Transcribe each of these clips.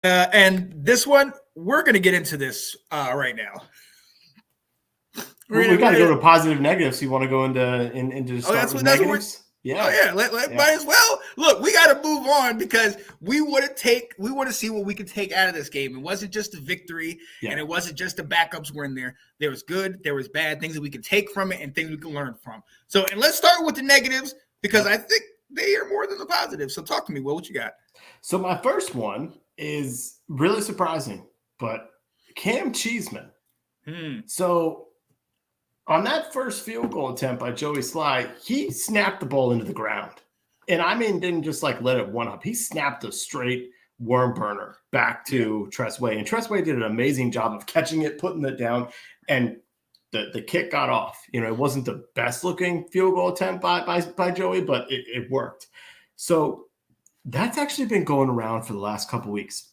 And this one, we're going to get into this right now. We got to go to positive negatives. You want to go into start with negatives? Yeah. Oh yeah. Might as well. Look, we got to move on because we want to see what we can take out of this game. It wasn't just a victory, and it wasn't just the backups were in there. There was good, there was bad, things that we can take from it, and things we can learn from. So, and let's start with the negatives because I think they are more than the positives. So, talk to me. What you got? So, my first one is really surprising, but Cam Cheeseman. So, on that first field goal attempt by Joey Sly, he snapped the ball into the ground. And I mean, didn't just like let it one up. He snapped a straight worm burner back to Tressway. And Tressway did an amazing job of catching it, putting it down, and the kick got off. You know, it wasn't the best looking field goal attempt by Joey, but it worked. So that's actually been going around for the last couple of weeks.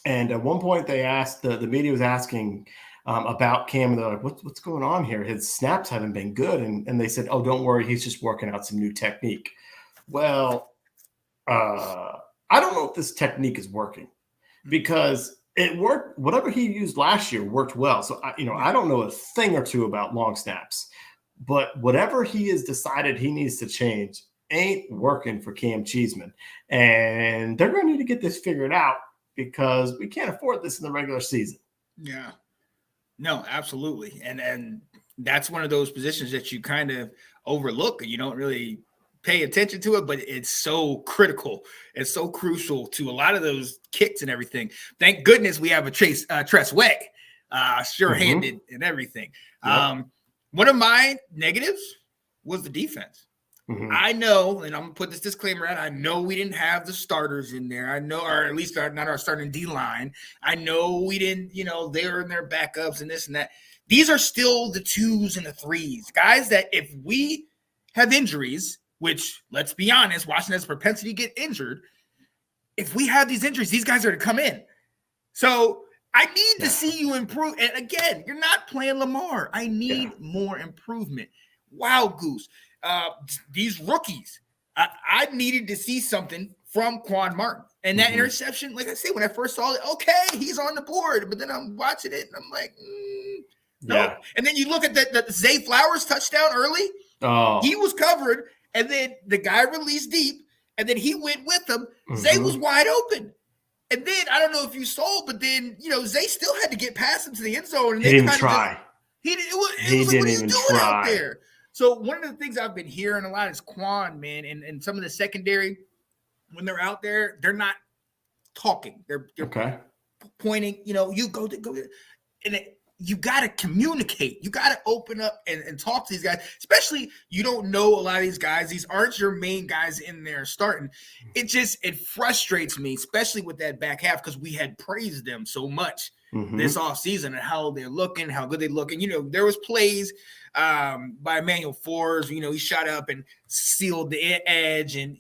And at one point they asked, the media was asking about Cam, and they're like, what's going on here? His snaps haven't been good. And they said, oh, don't worry, he's just working out some new technique. Well, I don't know if this technique is working because it worked. Whatever he used last year worked well. So, I don't know a thing or two about long snaps, but whatever he has decided he needs to change ain't working for Cam Cheeseman. And they're going to need to get this figured out because we can't afford this in the regular season. Yeah. No, absolutely. And that's one of those positions that you kind of overlook. You don't really pay attention to it, but it's so critical. It's so crucial to a lot of those kicks and everything. Thank goodness we have a Tressway, sure-handed and everything. Yep. One of my negatives was the defense. I know, and I'm going to put this disclaimer out, I know we didn't have the starters in there. I know, or at least not our starting D-line. I know we didn't, they were in their backups and this and that. These are still the 2s and the 3s. Guys that if we have injuries, which, let's be honest, Washington has a propensity to get injured. If we have these injuries, these guys are to come in. So I need to see you improve. And again, you're not playing Lamar. I need more improvement. Wow, Goose. These rookies, I needed to see something from Quan Martin. And that interception, like I said, when I first saw it, okay, he's on the board. But then I'm watching it, and I'm like, no. Yeah. And then you look at the Zay Flowers touchdown early. Oh. He was covered, and then the guy released deep, and then he went with him. Zay was wide open. And then, I don't know if you saw, but then, Zay still had to get past him to the end zone. And he didn't try. He didn't even try out there. So one of the things I've been hearing a lot is Quan, man, and some of the secondary, when they're out there, they're not talking. They're pointing, you go. And you got to communicate. You got to open up and talk to these guys, especially you don't know a lot of these guys. These aren't your main guys in there starting. It frustrates me, especially with that back half, because we had praised them so much this offseason and how they're looking, how good they look. And, there was plays by Emmanuel Forbes, he shot up and sealed the edge. And,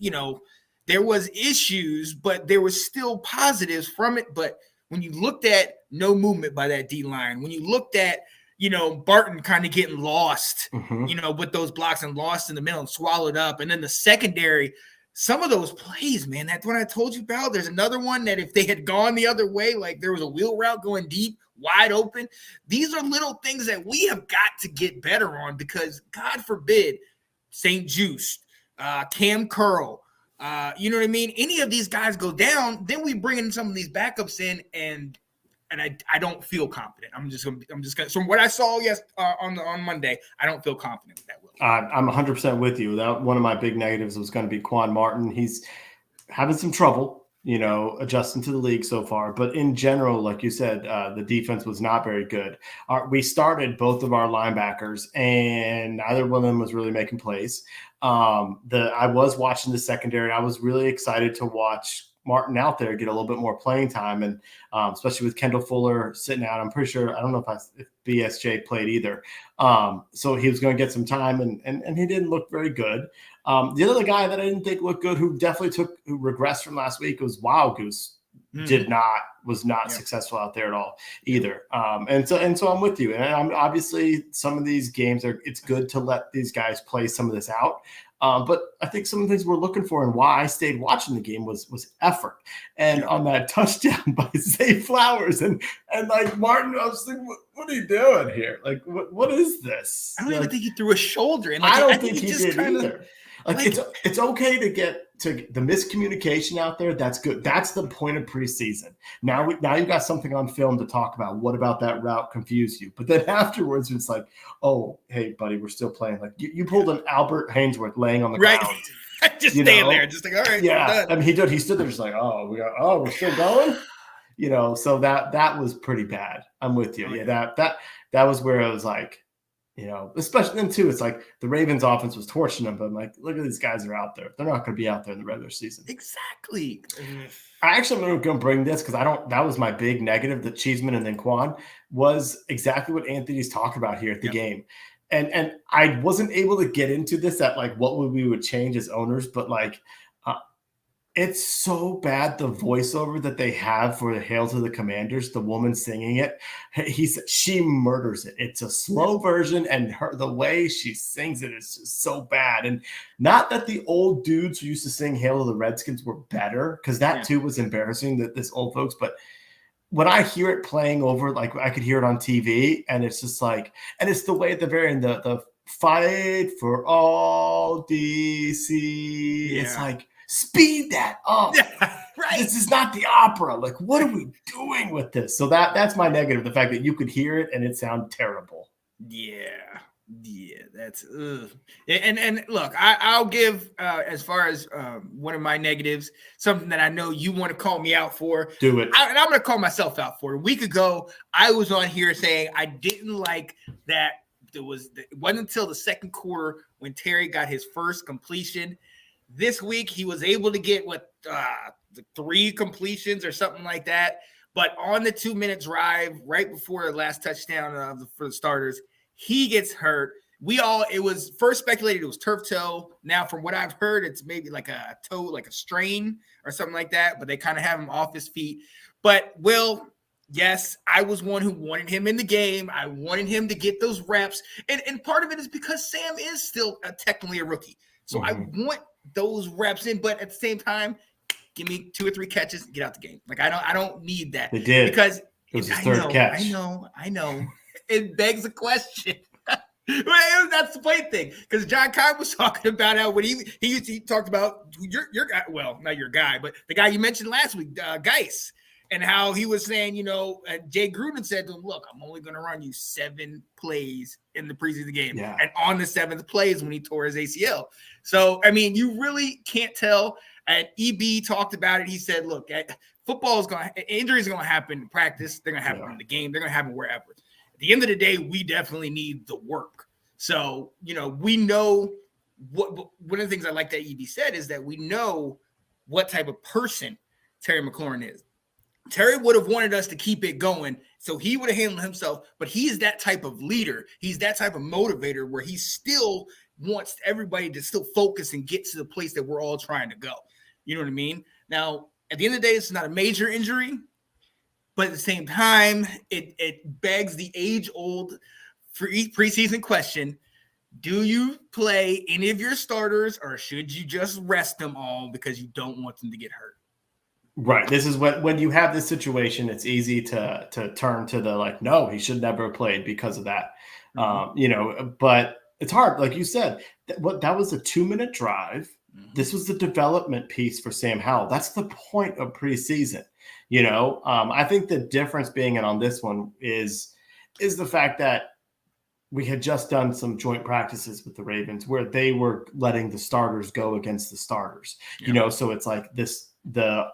there was issues, but there was still positives from it. But when you looked at no movement by that D-line, when you looked at, Barton kind of getting lost, with those blocks and lost in the middle and swallowed up. And then the secondary, some of those plays, man, that's what I told you about. There's another one that if they had gone the other way, like there was a wheel route going deep, wide open. These are little things that we have got to get better on because, God forbid, St. Juice, Cam Curl, you know what I mean? Any of these guys go down, then we bring in some of these backups in, and I don't feel confident. I'm just gonna. From what I saw on Monday, I don't feel confident with that. I'm 100% with you. That one of my big negatives was going to be Quan Martin. He's having some trouble, adjusting to the league so far. But in general, like you said, the defense was not very good. We started both of our linebackers, and neither one of them was really making plays. I was watching the secondary. I was really excited to watch Martin out there get a little bit more playing time, and especially with Kendall Fuller sitting out. I'm pretty sure, I don't know if BSJ played either. So he was going to get some time, and he didn't look very good. The other guy that I didn't think looked good, who regressed from last week, was Wild Goose. Was not successful out there at all either. And so I'm with you. And I'm obviously some of these games it's good to let these guys play some of this out. But I think some of the things we're looking for and why I stayed watching the game was effort. And on that touchdown by Zay Flowers and like Martin, I was like, what are you doing here? Like, what is this? I don't even think he threw a shoulder. And I don't think he did either. Like it's okay to get to the miscommunication out there. That's good. That's the point of preseason. Now you got something on film to talk about. What about that route confused you? But then afterwards, it's like, oh, hey, buddy, we're still playing. Like you pulled an Albert Hainsworth laying on the ground. Just stand there, just like, all right. Yeah, I mean, he did. He stood there just like, we're still going. So that was pretty bad. I'm with you. Yeah, that was where I was like, especially then too, it's like the Ravens offense was torching them, but I'm like, look at these guys are out there. They're not going to be out there in the regular season. Exactly. I actually am going to bring this because that was my big negative that Cheeseman and then Quan was exactly what Anthony's talking about here at the game. And I wasn't able to get into this at like what we would change as owners, but like it's so bad the voiceover that they have for the Hail to the Commanders, the woman singing it. She murders it. It's a slow version, and the way she sings it is just so bad. And not that the old dudes who used to sing Hail to the Redskins were better, because that too was embarrassing, that this old folks, but when I hear it playing over, like I could hear it on TV, and it's just like, and it's the way at the very end, the fight for all DC. Yeah. It's like, speed that up. Right. This is not the opera. Like, what are we doing with this? So that's my negative, the fact that you could hear it and it sounded terrible. Yeah, that's and look, I'll give as far as one of my negatives, something that I know you want to call me out for. Do it. And I'm going to call myself out for it. A week ago, I was on here saying I didn't like that. It wasn't until the second quarter when Terry got his first completion. This week, he was able to get 3 completions or something like that. But on the 2-minute drive, right before the last touchdown for the starters, he gets hurt. It was first speculated it was turf toe. Now, from what I've heard, it's maybe like a toe, like a strain or something like that. But they kind of have him off his feet. But yes, I was one who wanted him in the game. I wanted him to get those reps. And part of it is because Sam is still technically a rookie. So I want those reps in, but at the same time, give me 2 or 3 catches, get out the game. Like I don't need that. They did, because it was his third catch. I know. It begs a question. That's the funny thing, because John Kyle was talking about how when he talked about your guy, well, not your guy, but the guy you mentioned last week, Geis, and how he was saying, Jay Gruden said to him, look, I'm only going to run you 7 plays in the preseason game. Yeah. And on the 7th play is when he tore his ACL. So, I mean, you really can't tell. And EB talked about it. He said, look, football injuries are going to happen in practice. They're going to happen in the game. They're going to happen wherever. At the end of the day, we definitely need the work. So, we know one of the things I like that EB said is that we know what type of person Terry McLaurin is. Terry would have wanted us to keep it going, so he would have handled himself, but he's that type of leader. He's that type of motivator where he still wants everybody to still focus and get to the place that we're all trying to go. You know what I mean? Now, at the end of the day, it's not a major injury, but at the same time, it begs the age-old preseason question. Do you play any of your starters, or should you just rest them all because you don't want them to get hurt? Right. This is when you have this situation, it's easy to turn to the like, no, he should never have played because of that. But it's hard. Like you said, that was a 2-minute drive. Mm-hmm. This was the development piece for Sam Howell. That's the point of preseason. I think the difference being in on this one is the fact that we had just done some joint practices with the Ravens where they were letting the starters go against the starters, so it's like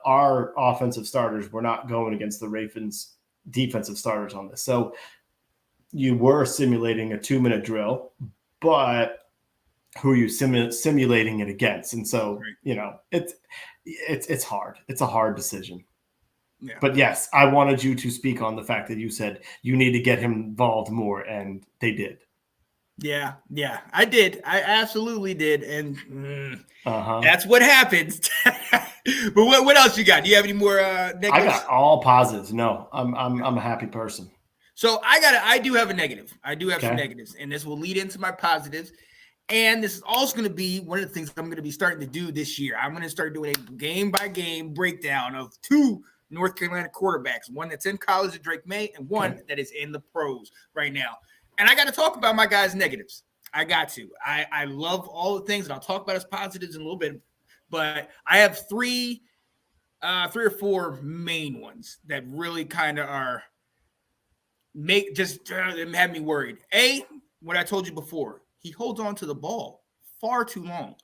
our offensive starters were not going against the Ravens defensive starters on this. So you were simulating a 2-minute drill, but who are you simulating it against? And so, it's hard. It's a hard decision. Yeah. But yes, I wanted you to speak on the fact that you said you need to get him involved more, and they did. Yeah, I did. I absolutely did, and that's what happens. But what else you got? Do you have any more negatives? I got all positives. No, I'm a happy person. So I do have a negative. I do have some negatives, and this will lead into my positives. And this is also going to be one of the things I'm going to be starting to do this year. I'm going to start doing a game-by-game breakdown of 2 North Carolina quarterbacks, one that's in college at Drake May and one that is in the pros right now. And I got to talk about my guys' negatives. I got to. I love all the things, and I'll talk about his positives in a little bit. But I have 3 or 4 main ones that really kind of are have me worried. What I told you before, he holds on to the ball far too long.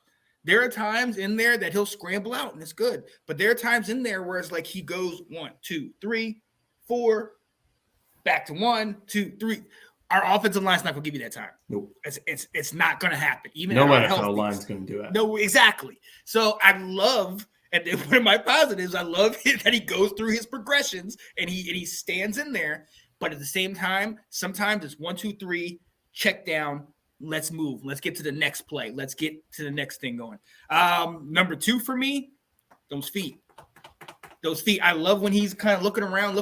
There are times in there that he'll scramble out and it's good, but there are times in there where it's like he goes 1, 2, 3, 4, back to 1, 2, 3. Our offensive line's not going to give you that time. Nope. It's not going to happen. Even no NFL line's going to do that. No, exactly. So I love, and one of my positives, I love that he goes through his progressions and he stands in there. But at the same time, sometimes it's 1, 2, 3, check down. Let's move. Let's get to the next play. Let's get to the next thing going. Number 2 for me, those feet. Those feet. I love when he's kind of looking around,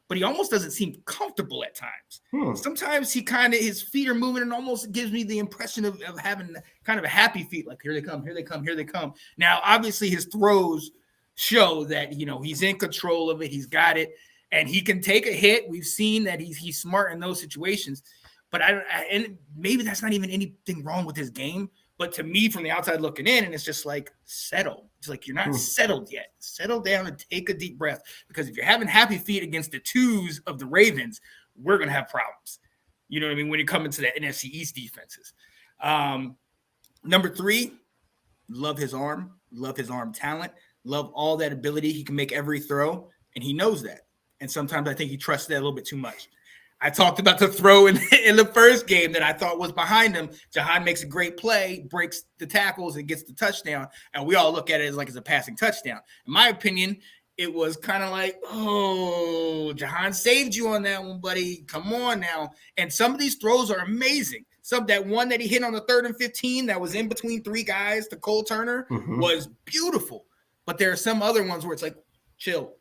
but he almost doesn't seem comfortable at times. Sometimes his feet are moving and almost gives me the impression of having kind of a happy feet, like here they come. Now, obviously his throws show that, he's in control of it. He's got it and he can take a hit. We've seen that he's smart in those situations, but and maybe that's not even anything wrong with his game. But to me, from the outside looking in, and it's just like, settle. It's like, you're not settled yet. Settle down and take a deep breath. Because if you're having happy feet against the 2s of the Ravens, we're going to have problems. You know what I mean? When you come into the NFC East defenses. Number 3, love his arm. Love his arm talent. Love all that ability. He can make every throw, and he knows that. And sometimes I think he trusts that a little bit too much. I talked about the throw in the first game that I thought was behind him. Jahan makes a great play, breaks the tackles, and gets the touchdown. And we all look at it as like it's a passing touchdown. In my opinion, it was kind of like, oh, Jahan saved you on that one, buddy. Come on now. And some of these throws are amazing. That one that he hit on the 3rd and 15 that was in between 3 guys to Cole Turner was beautiful. But there are some other ones where it's like, chill.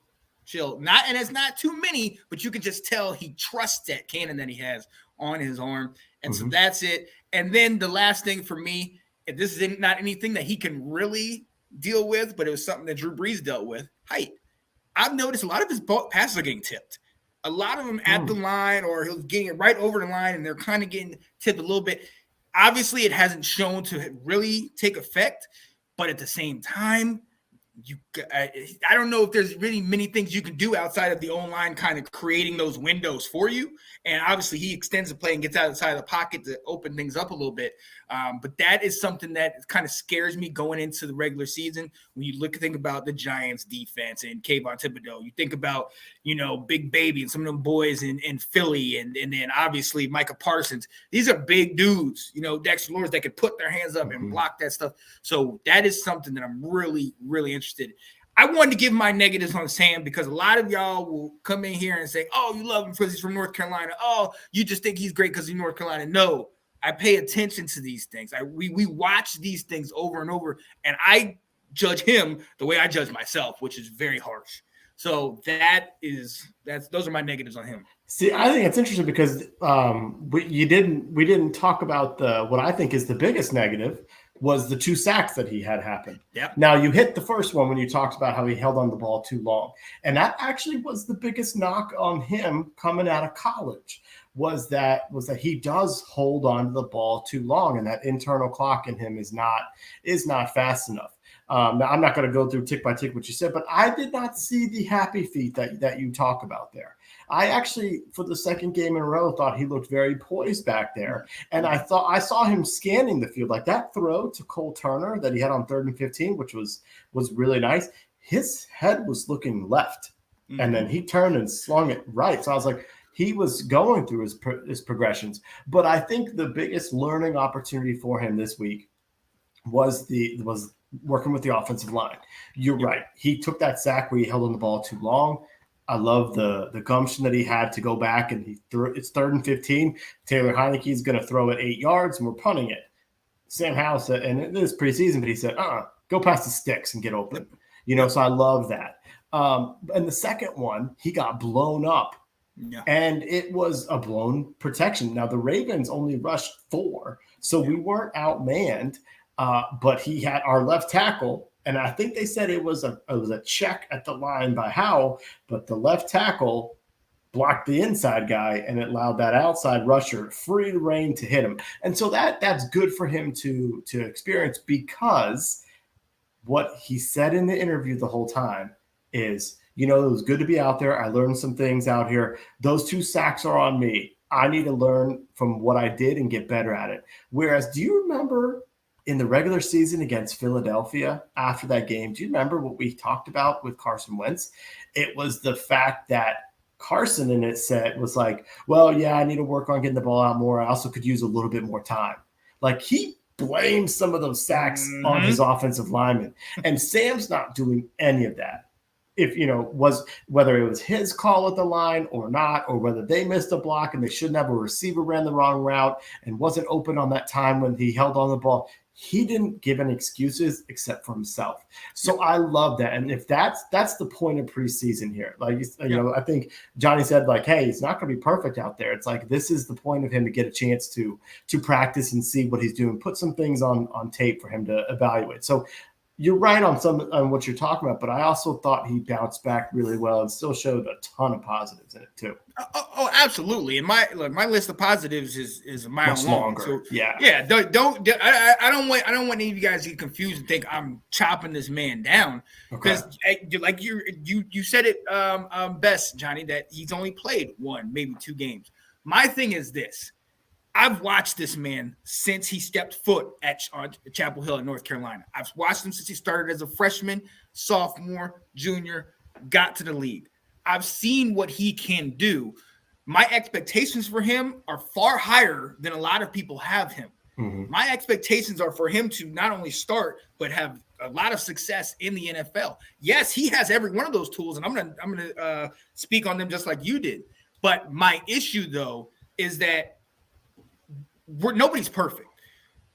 And it's not too many, but you can just tell he trusts that cannon that he has on his arm. And so that's it. And then the last thing for me, and this is not anything that he can really deal with, but it was something that Drew Brees dealt with, height. I've noticed a lot of his passes are getting tipped. A lot of them at the line, or he's getting it right over the line, and they're kind of getting tipped a little bit. Obviously, it hasn't shown to really take effect, but at the same time, I don't know if there's really many things you can do outside of the O-line kind of creating those windows for you. And obviously he extends the play and gets outside of the pocket to open things up a little bit. But that is something that kind of scares me going into the regular season. When you think about the Giants defense and Kayvon Thibodeau, you think about, Big Baby and some of them boys in Philly and then obviously Micah Parsons. These are big dudes, Dexter Lawrence that could put their hands up and block that stuff. So that is something that I'm really, really interested. I wanted to give my negatives on Sam because a lot of y'all will come in here and say, oh, you love him because he's from North Carolina. Oh, you just think he's great because he's North Carolina. No, I pay attention to these things. We watch these things over and over, and I judge him the way I judge myself, which is very harsh. So those are my negatives on him. See, I think it's interesting because we didn't talk about what I think is the biggest negative was the 2 sacks that he had happen. Yep. Now, you hit the first one when you talked about how he held on the ball too long. And that actually was the biggest knock on him coming out of college, was that he does hold on to the ball too long, and that internal clock in him is not fast enough. Now, I'm not going to go through tick by tick what you said, but I did not see the happy feet that you talk about there. I actually, for the second game in a row, thought he looked very poised back there. And I saw him scanning the field. Like that throw to Cole Turner that he had on 3rd and 15, which was really nice. His head was looking left, and then he turned and slung it right. So I was like, he was going through his progressions. But I think the biggest learning opportunity for him this week was working with the offensive line. You're right. He took that sack where he held on the ball too long. I love the gumption that he had to go back, and it's 3rd and 15. Taylor Heineke is going to throw it 8 yards, and we're punting it. Sam Howell said, and it is preseason, but he said, go past the sticks and get open. So I love that. And the second one, he got blown up, and it was a blown protection. Now, the Ravens only rushed 4, So we weren't outmanned, but he had our left tackle. And I think they said it was a check at the line by Howell, but the left tackle blocked the inside guy, and it allowed that outside rusher free reign to hit him. And so that's good for him to experience, because what he said in the interview the whole time is, it was good to be out there. I learned some things out here. Those 2 sacks are on me. I need to learn from what I did and get better at it. Whereas, do you remember in the regular season against Philadelphia after that game, do you remember what we talked about with Carson Wentz? It was the fact that Carson in it said was like, well, yeah, I need to work on getting the ball out more. I also could use a little bit more time. Like, he blames some of those sacks on his offensive lineman. And Sam's not doing any of that. If, was whether it was his call at the line or not, or whether they missed a block and they shouldn't have, a receiver ran the wrong route and wasn't open on that time when he held on the ball. He didn't give any excuses except for himself. So I love that. And if that's the point of preseason here, like, I think Johnny said, like, hey, it's not going to be perfect out there. It's like, this is the point of him to get a chance to practice and see what he's doing, put some things on tape for him to evaluate. So you're right on what you're talking about, but I also thought he bounced back really well and still showed a ton of positives in it too. Oh, absolutely. And my list of positives is a mile much long. Longer. So, yeah. I don't want any of you guys to get confused and think I'm chopping this man down, because like you said it best, Johnny, that he's only played 1, maybe 2 games. My thing is this. I've watched this man since he stepped foot at Chapel Hill in North Carolina. I've watched him since he started as a freshman, sophomore, junior, got to the league. I've seen what he can do. My expectations for him are far higher than a lot of people have him. Mm-hmm. My expectations are for him to not only start, but have a lot of success in the NFL. Yes, he has every one of those tools, and I'm gonna speak on them just like you did. But my issue, though, is that nobody's perfect.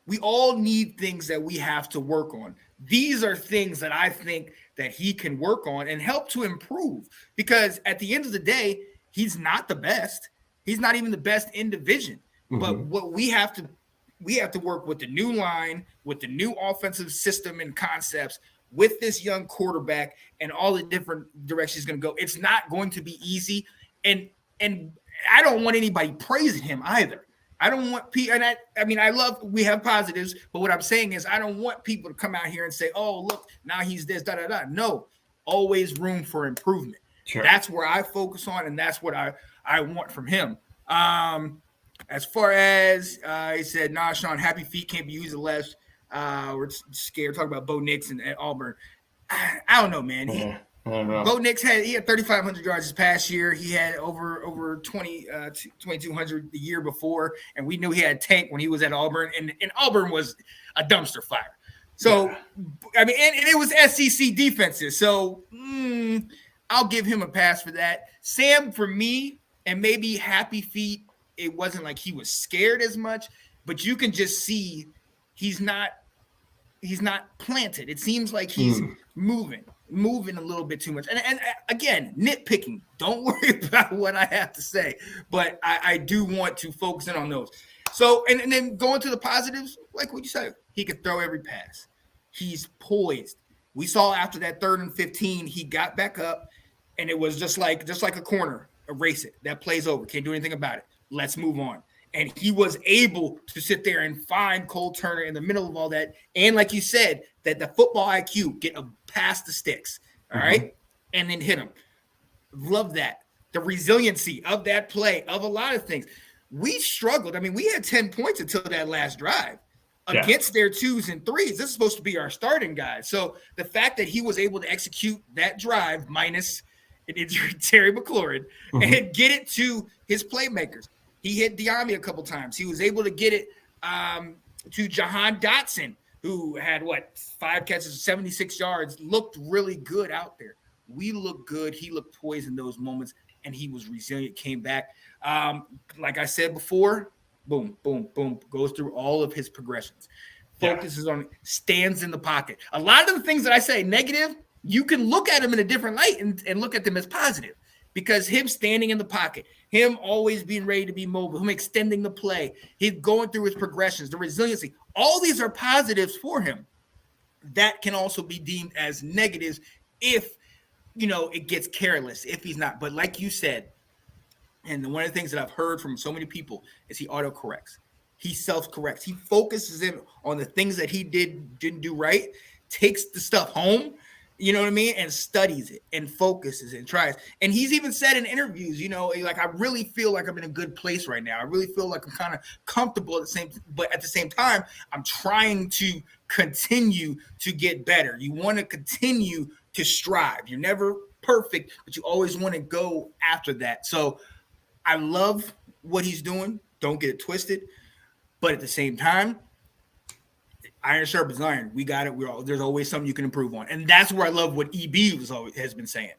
We all need things that we have to work on. These are things that I think that he can work on and help to improve, because at the end of the day, he's not the best. He's not even the best in division. Mm-hmm. But what we have to work with the new line, with the new offensive system and concepts, with this young quarterback and all the different directions he's going to go. It's not going to be easy. And I don't want anybody praising him either. I don't want people, and I love, we have positives, but what I'm saying is I don't want people to come out here and say, oh, look, now he's this, da-da-da. No, always room for improvement. Sure. That's where I focus on, and that's what I want from him. As far as he said, nah, Sean, happy feet can't be used unless we're scared. Talking about Bo Nix and Auburn. I don't know, man. Bo Nix had 3,500 yards this past year. He had over 2,200 the year before, and we knew he had a tank when he was at Auburn, and Auburn was a dumpster fire. So, yeah. I mean, and it was SEC defenses. So I'll give him a pass for that. Sam, for me, and maybe happy feet, it wasn't like he was scared as much, but you can just see he's not planted. It seems like he's moving a little bit too much. And again, nitpicking. Don't worry about what I have to say, but I do want to focus in on those. So, and then going to the positives, like what you said, he could throw every pass. He's poised. We saw after that 3rd and 15, he got back up, and it was just like a corner. Erase it. That play's over. Can't do anything about it. Let's move on. And he was able to sit there and find Cole Turner in the middle of all that. And like you said, that the football IQ, get him past the sticks, all right? And then hit him. Love that. The resiliency of that play, of a lot of things. We struggled. I mean, we had 10 points until that last drive against their 2s and 3s. This is supposed to be our starting guy. So the fact that he was able to execute that drive minus Terry McLaurin and get it to his playmakers. He hit Diami a couple times. He was able to get it to Jahan Dotson, who had, 5 catches, 76 yards, looked really good out there. We looked good. He looked poised in those moments, and he was resilient, came back. Like I said before, boom, boom, boom, goes through all of his progressions. Focuses on, stands in the pocket. A lot of the things that I say negative, you can look at them in a different light and look at them as positive. because him standing in the pocket, him always being ready to be mobile, him extending the play, him going through his progressions, the resiliency, all these are positives for him. That can also be deemed as negatives if, it gets careless, if he's not. But like you said, and one of the things that I've heard from so many people is he autocorrects. He self-corrects. He focuses in on the things that he didn't do right, takes the stuff home, you know what I mean, and studies it and focuses and tries. And he's even said in interviews, like, I really feel like I'm in a good place right now. I really feel like I'm kind of comfortable but at the same time, I'm trying to continue to get better. You want to continue to strive. You're never perfect, but you always want to go after that. So I love what he's doing. Don't get it twisted. But at the same time, iron sharpens iron. We got it. There's always something you can improve on. And that's where I love what EB has been saying.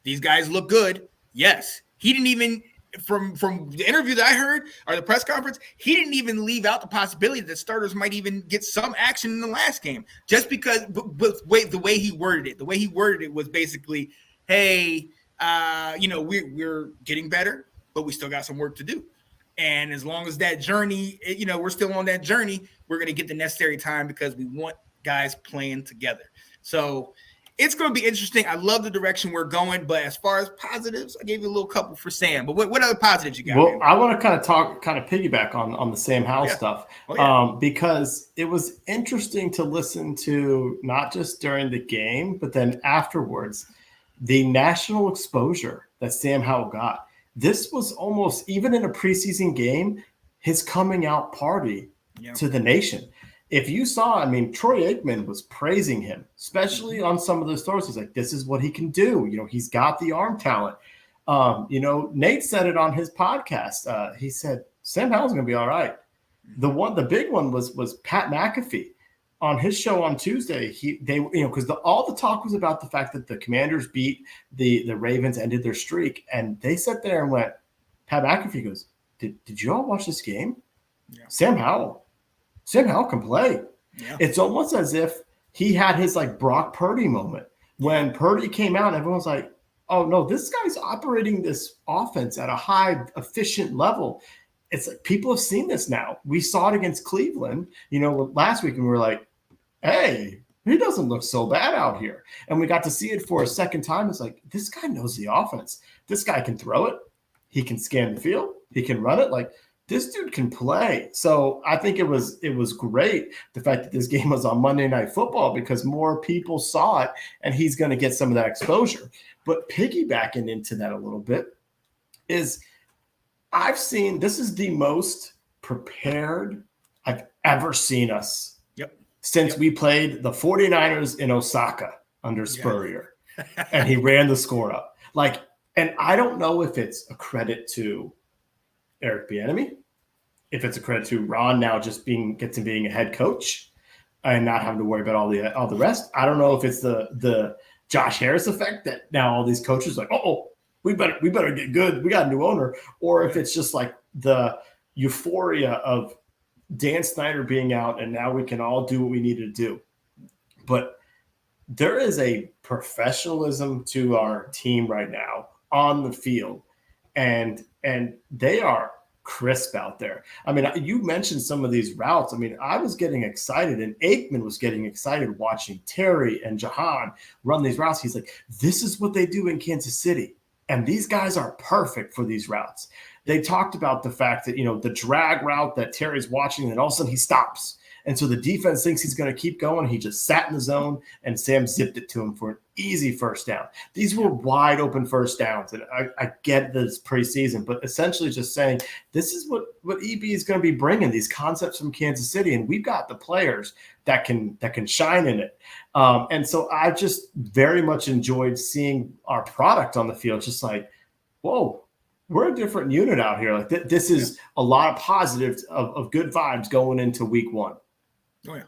These guys look good. Yes. He didn't even, from the interview that I heard or the press conference, he didn't even leave out the possibility that starters might even get some action in the last game. Just because the way he worded it. The way he worded it was basically, hey, we're getting better, but we still got some work to do. And as long as that journey, we're still on that journey, we're going to get the necessary time because we want guys playing together. So it's going to be interesting. I love the direction we're going. But as far as positives, I gave you a little couple for Sam. But what other positives you got? Well, man? I want to kind of piggyback on the Sam Howell stuff because it was interesting to listen to, not just during the game, but then afterwards, the national exposure that Sam Howell got. This was almost, even in a preseason game, his coming out party to the nation. If you saw, Troy Aikman was praising him, especially on some of those throws. He's like, this is what he can do. He's got the arm talent. Nate said it on his podcast. He said, Sam Howell's going to be all right. The big one was Pat McAfee. On his show on Tuesday, because all the talk was about the fact that the Commanders beat the Ravens, ended their streak, and they sat there and went. Pat McAfee goes, "Did you all watch this game? Yeah. Sam Howell can play." Yeah. It's almost as if he had his like Brock Purdy moment when Purdy came out. Everyone's like, "Oh no, this guy's operating this offense at a high efficient level." It's like people have seen this now. We saw it against Cleveland, last week, and we were like, hey, he doesn't look so bad out here. And we got to see it for a second time. It's like, this guy knows the offense. This guy can throw it. He can scan the field. He can run it. Like, this dude can play. So I think it was great, the fact that this game was on Monday Night Football, because more people saw it, and he's going to get some of that exposure. But piggybacking into that a little bit is I've seen, this is the most prepared I've ever seen us since we played the 49ers in Osaka under Spurrier, and he ran the score up. And I don't know if it's a credit to Eric Bieniemy, if it's a credit to Ron now just being a head coach and not having to worry about all the rest. I don't know if it's the Josh Harris effect that now all these coaches are like, oh, we better get good. We got a new owner, or if it's just like the euphoria of Dan Snyder being out, and now we can all do what we need to do. But there is a professionalism to our team right now on the field, and they are crisp out there. You mentioned some of these routes. I was getting excited, and Aikman was getting excited watching Terry and Jahan run these routes. He's like, this is what they do in Kansas City, and these guys are perfect for these routes. They talked about the fact that, the drag route that Terry's watching, and all of a sudden he stops. And so the defense thinks he's going to keep going. He just sat in the zone, and Sam zipped it to him for an easy first down. These were wide open first downs. And I get this preseason, but essentially just saying this is what EB is going to be bringing, these concepts from Kansas City. And we've got the players that can shine in it. And so I just very much enjoyed seeing our product on the field, just like, whoa. We're a different unit out here. Like this is a lot of positives of good vibes going into week one. Oh yeah,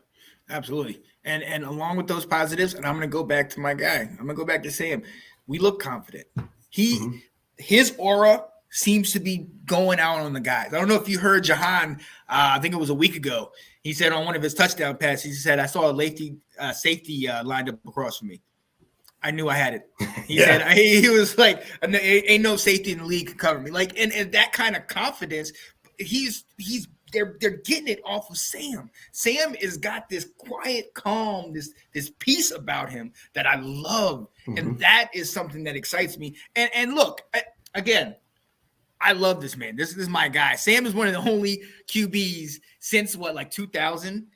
absolutely. And along with those positives, and I'm going to go back to my guy. I'm going to go back to Sam. We look confident. His aura seems to be going out on the guys. I don't know if you heard Jahan. I think it was a week ago. He said on one of his touchdown passes, he said, "I saw a safety lined up across from me. I knew I had it. He said, he was like, ain't no safety in the league can cover me. Like, and that kind of confidence, they're getting it off of Sam. Sam has got this quiet, calm, this peace about him that I love. And that is something that excites me. And look, again, I love this man. This is my guy. Sam is one of the only QBs since 2000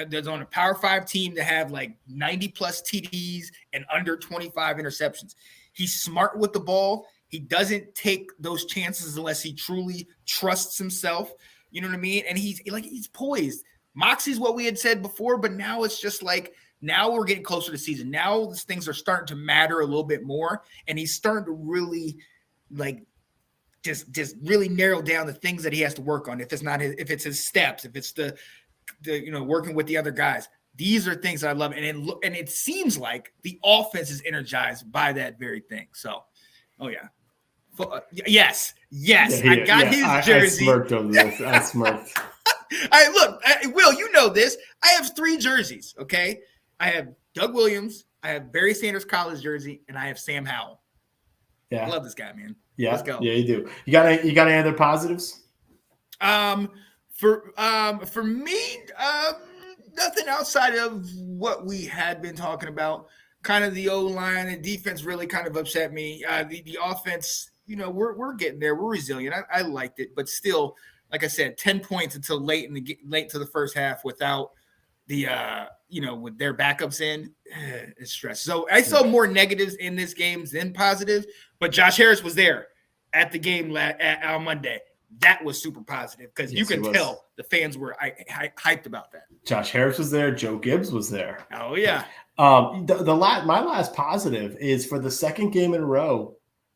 that's on a Power 5 team to have like 90 plus TDs and under 25 interceptions. He's smart with the ball. He doesn't take those chances unless he truly trusts himself. You know what I mean? And he's poised. Moxie's what we had said before, but now it's just like, now we're getting closer to season. Now these things are starting to matter a little bit more. And he's starting to really just really narrow down the things that he has to work on. If it's his steps, if it's the working with the other guys, these are things that I love. And it seems like the offense is energized by that very thing. So, yes. I got his jersey. I smirked over this. I smirked. Will, you know this. I have 3 jerseys. Okay, I have Doug Williams, I have Barry Sanders college jersey, and I have Sam Howell. I love this guy, man. Yeah, let's go. Yeah, you do. You got any other positives? For me, nothing outside of what we had been talking about. Kind of the O-line and defense really kind of upset me. The offense, we're getting there. We're resilient. I liked it, but still, like I said, 10 points until late to the first half without the with their backups in, it's stress. So I saw more negatives in this game than positives, but Josh Harris was there at the game on Monday. That was super positive because you can tell the fans were hyped about that. Josh Harris was there. Joe Gibbs was there. Oh yeah. My last positive is for the second game in a row,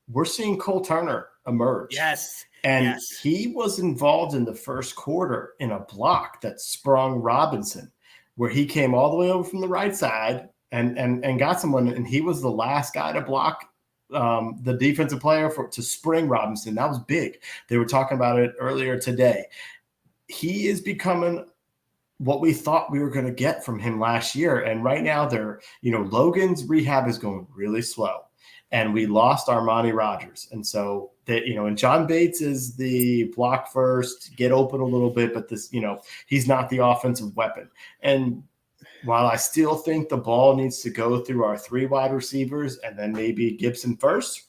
we're seeing Cole Turner emerge. Yes. And he was involved in the first quarter in a block that sprung Robinson, where he came all the way over from the right side and got someone, and he was the last guy to block the defensive player to spring Robinson. That was big. They were talking about it earlier today. He is becoming what we thought we were going to get from him last year. And right now Logan's rehab is going really slow. And we lost Armani Rogers. And so and John Bates is the block first, get open a little bit, but this, he's not the offensive weapon. And while I still think the ball needs to go through our 3 wide receivers and then maybe Gibson first,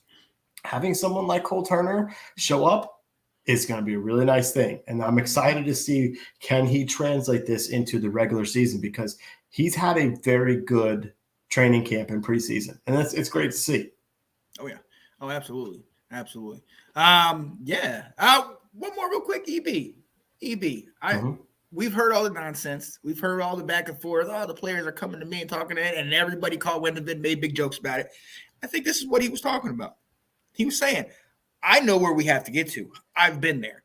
having someone like Cole Turner show up is going to be a really nice thing. And I'm excited to see, can he translate this into the regular season, because he's had a very good training camp in preseason. And it's great to see. Oh, yeah. Oh, absolutely. Absolutely. One more real quick, EB. We've heard all the nonsense. We've heard all the back and forth. Oh, the players are coming to me and talking to it, and everybody called Wendervin, made big jokes about it. I think this is what he was talking about. He was saying, I know where we have to get to. I've been there.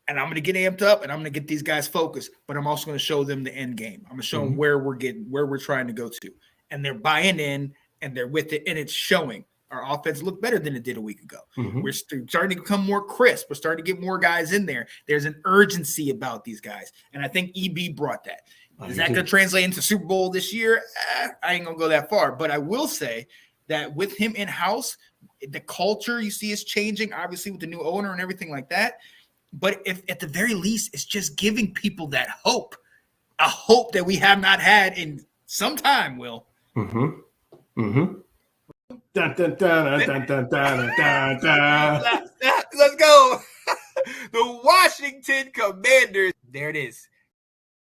And I'm going to get amped up, and I'm going to get these guys focused, but I'm also going to show them the end game. I'm going to show them where we're trying to go to. And they're buying in, and they're with it, and it's showing. Our offense looked better than it did a week ago. We're starting to become more crisp. We're starting to get more guys in there. There's an urgency about these guys. And I think EB brought that. Is that going to translate into Super Bowl this year? I ain't going to go that far. But I will say that with him in-house, the culture you see is changing, obviously with the new owner and everything like that. But if at the very least, it's just giving people that hope, a hope that we have not had in some time, Will. Dun, dun, dun, dun, dun, dun, dun, dun. Let's go. The Washington Commanders. There it is.